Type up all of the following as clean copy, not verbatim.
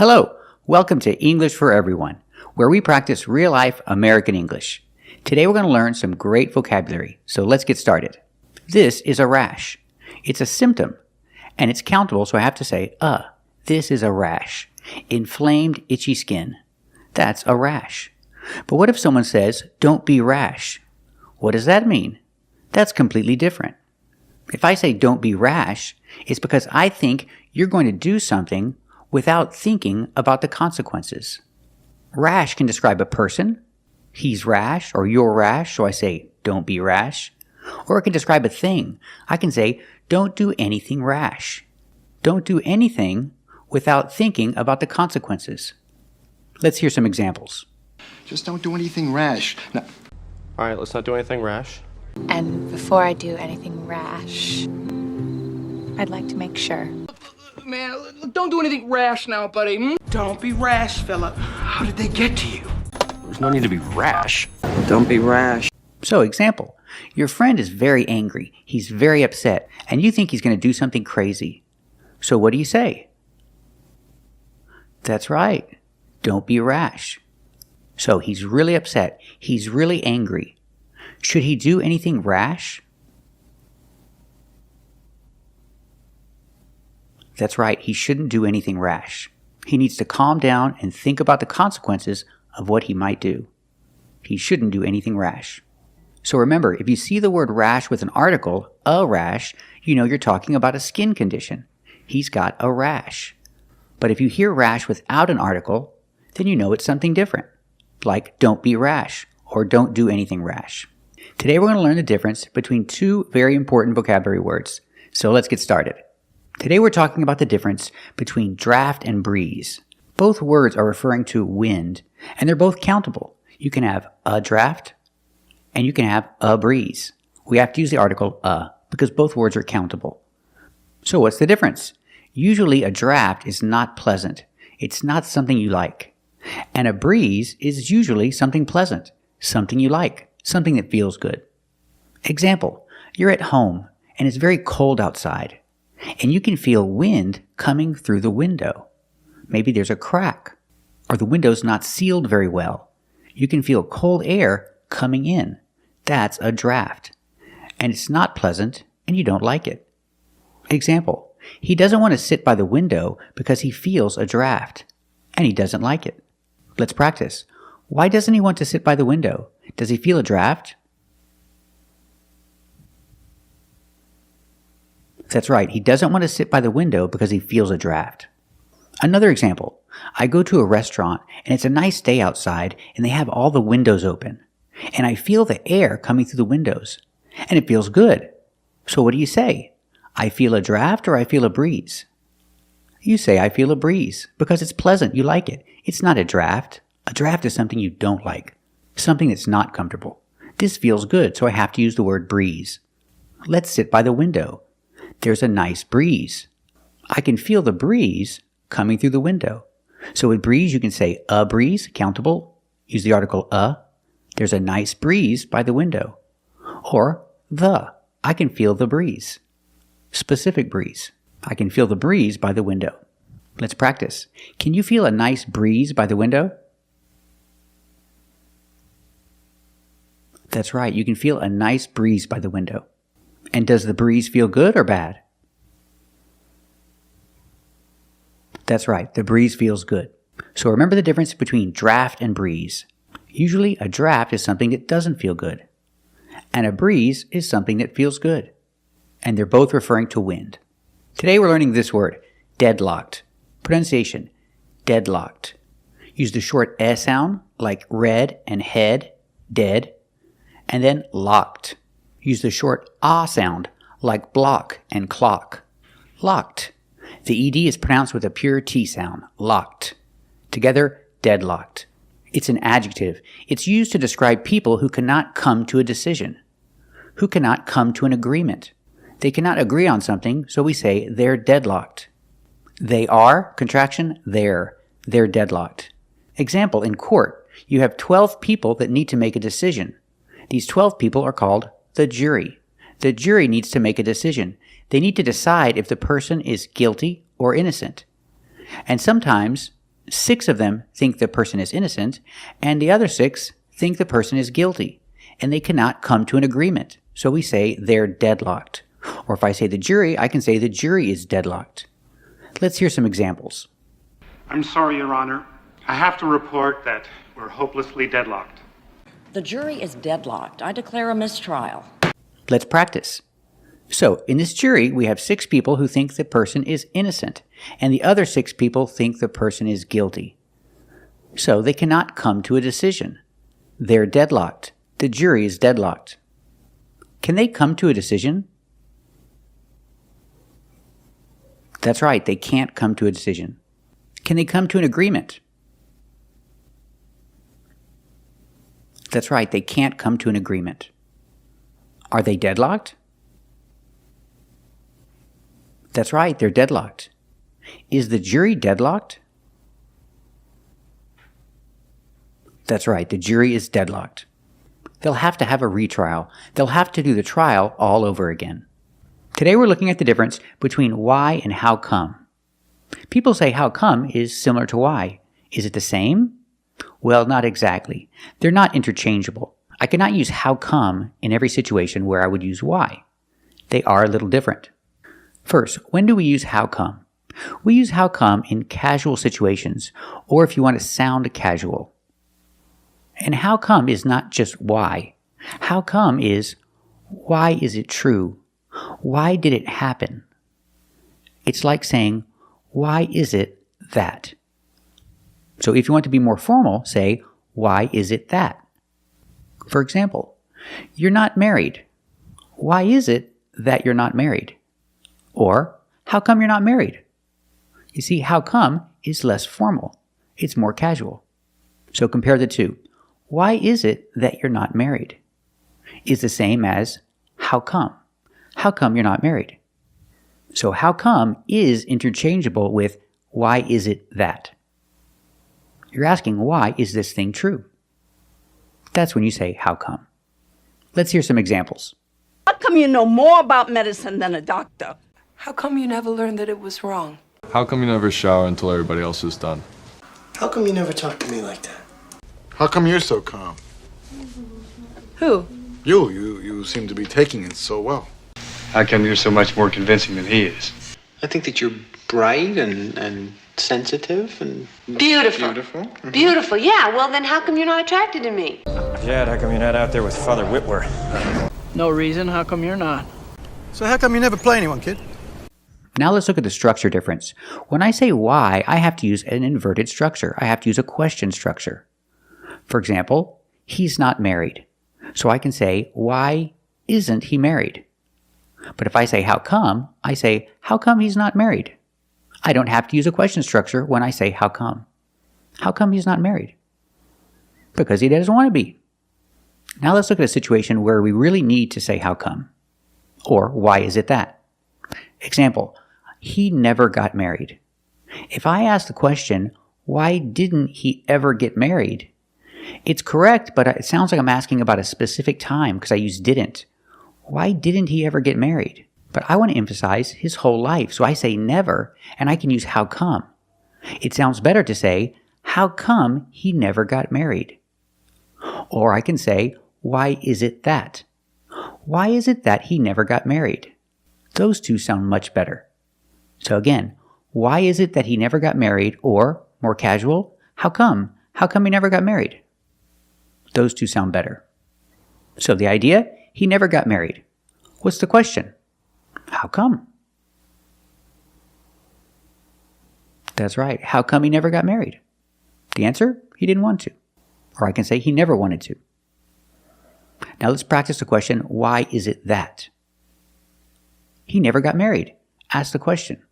Hello, welcome to English for Everyone, where we practice real-life American English. Today we're going to learn some great vocabulary, so let's get started. This is a rash. It's a symptom, and it's countable, so I have to say, this is a rash. Inflamed, itchy skin. That's a rash. But what if someone says, don't be rash? What does that mean? That's completely different. If I say don't be rash, it's because I think you're going to do something without thinking about the consequences. Rash can describe a person. He's rash or you're rash, so I say don't be rash. Or it can describe a thing. I can say don't do anything rash. Don't do anything without thinking about the consequences. Let's hear some examples. Just don't do anything rash. Now, All right, let's not do anything rash. And before I do anything rash, I'd like to make sure. Man, look, don't do anything rash now, buddy. Don't be rash, Philip. how did they get to you? There's no need to be rash. Don't be rash. So, example, your friend is very angry. He's very upset, and you think he's going to do something crazy. So what do you say? That's right. Don't be rash. So he's really upset. He's really angry. Should he do anything rash? That's right. He shouldn't do anything rash. He needs to calm down and think about the consequences of what he might do. He shouldn't do anything rash. So remember, if you see the word rash with an article, a rash, you know you're talking about a skin condition. He's got a rash. But if you hear rash without an article, then you know it's something different, like don't be rash or don't do anything rash. Today we're going to learn the difference between two very important vocabulary words. So let's get started. Today we're talking about the difference between draft and breeze. Both words are referring to wind, and they're both countable. You can have a draft, and you can have a breeze. We have to use the article a, because both words are countable. So what's the difference? Usually a draft is not pleasant. It's not something you like. And a breeze is usually something pleasant, something you like, something that feels good. Example, you're at home, and it's very cold outside. And you can feel wind coming through the window. Maybe there's a crack, or the window's not sealed very well. You can feel cold air coming in. That's a draft. And it's not pleasant, and you don't like it. Example, he doesn't want to sit by the window because he feels a draft, and he doesn't like it. Let's practice. Why doesn't he want to sit by the window? Does he feel a draft? That's right, he doesn't want to sit by the window because he feels a draft. Another example, I go to a restaurant and it's a nice day outside and they have all the windows open. And I feel the air coming through the windows. And it feels good. So what do you say? I feel a draft or I feel a breeze? You say I feel a breeze because it's pleasant, you like it. It's not a draft. A draft is something you don't like, something that's not comfortable. This feels good, so I have to use the word breeze. Let's sit by the window. There's a nice breeze. I can feel the breeze coming through the window. So with breeze, you can say a breeze, countable. Use the article a. There's a nice breeze by the window. Or the. I can feel the breeze. Specific breeze. I can feel the breeze by the window. Let's practice. Can you feel a nice breeze by the window? That's right. You can feel a nice breeze by the window. And does the breeze feel good or bad? That's right, the breeze feels good. So remember the difference between draft and breeze. Usually a draft is something that doesn't feel good. And a breeze is something that feels good. And they're both referring to wind. Today we're learning this word, deadlocked. Pronunciation, deadlocked. Use the short S sound like red and head, dead. And then locked. Use the short ah sound, like block and clock. Locked. The ed is pronounced with a pure T sound, locked. Together, deadlocked. It's an adjective. It's used to describe people who cannot come to a decision, who cannot come to an agreement. They cannot agree on something, so we say they're deadlocked. They are, contraction, they're deadlocked. Example, in court, you have 12 people that need to make a decision. These 12 people are called the jury. The jury needs to make a decision. They need to decide if the person is guilty or innocent. And sometimes 6 of them think the person is innocent, and the other 6 think the person is guilty, and they cannot come to an agreement. So we say they're deadlocked. Or if I say the jury, I can say the jury is deadlocked. Let's hear some examples. I'm sorry, Your Honor. I have to report that we're hopelessly deadlocked. The jury is deadlocked. I declare a mistrial. Let's practice. So, in this jury, we have 6 people who think the person is innocent, and the other 6 people think the person is guilty. So, they cannot come to a decision. They're deadlocked. The jury is deadlocked. Can they come to a decision? That's right, they can't come to a decision. Can they come to an agreement? That's right, they can't come to an agreement. Are they deadlocked? That's right, they're deadlocked. Is the jury deadlocked? That's right, the jury is deadlocked. They'll have to have a retrial. They'll have to do the trial all over again. Today we're looking at the difference between why and how come. People say how come is similar to why. Is it the same? Well, not exactly. They're not interchangeable. I cannot use how come in every situation where I would use why. They are a little different. First, when do we use how come? We use how come in casual situations, or if you want to sound casual. And how come is not just why. How come is, why is it true? Why did it happen? It's like saying, why is it that? So if you want to be more formal, say, why is it that? For example, you're not married. Why is it that you're not married? Or, how come you're not married? You see, how come is less formal. It's more casual. So compare the two. Why is it that you're not married? Is the same as, how come? How come you're not married? So how come is interchangeable with, why is it that? You're asking, why is this thing true? That's when you say, how come? Let's hear some examples. How come you know more about medicine than a doctor? How come you never learned that it was wrong? How come you never shower until everybody else is done? How come you never talk to me like that? How come you're so calm? Who? You seem to be taking it so well. How come you're so much more convincing than he is? I think that you're bright and sensitive and... Beautiful. Beautiful? Mm-hmm. Beautiful, yeah. Well, then how come you're not attracted to me? Jad, how come you're not out there with Father Whitwer? No reason. How come you're not? So how come you never play anyone, kid? Now let's look at the structure difference. When I say why, I have to use an inverted structure. I have to use a question structure. For example, he's not married. So I can say, why isn't he married? But if I say how come, I say, how come he's not married? I don't have to use a question structure when I say how come. How come he's not married? Because he doesn't want to be. Now let's look at a situation where we really need to say how come. Or why is it that? Example, he never got married. If I ask the question, why didn't he ever get married? It's correct, but it sounds like I'm asking about a specific time because I use didn't. Why didn't he ever get married? But I want to emphasize his whole life, so I say never, and I can use how come. It sounds better to say, how come he never got married? Or I can say, why is it that? Why is it that he never got married? Those two sound much better. So again, why is it that he never got married? Or, more casual, how come? How come he never got married? Those two sound better. So the idea, he never got married. What's the question? How come? That's right. How come he never got married? The answer, he didn't want to. Or I can say he never wanted to. Now let's practice the question, why is it that? He never got married. Ask the question.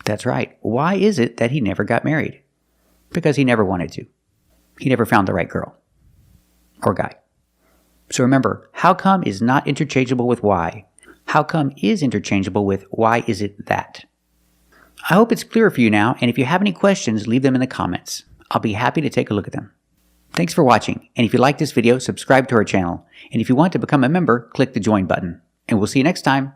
That's right. Why is it that he never got married? Because he never wanted to. He never found the right girl. Or guy. So remember, how come is not interchangeable with why. How come is interchangeable with why is it that. I hope it's clear for you now, and if you have any questions, leave them in the comments. I'll be happy to take a look at them. Thanks for watching, and if you like this video, subscribe to our channel. And if you want to become a member, click the join button. And we'll see you next time.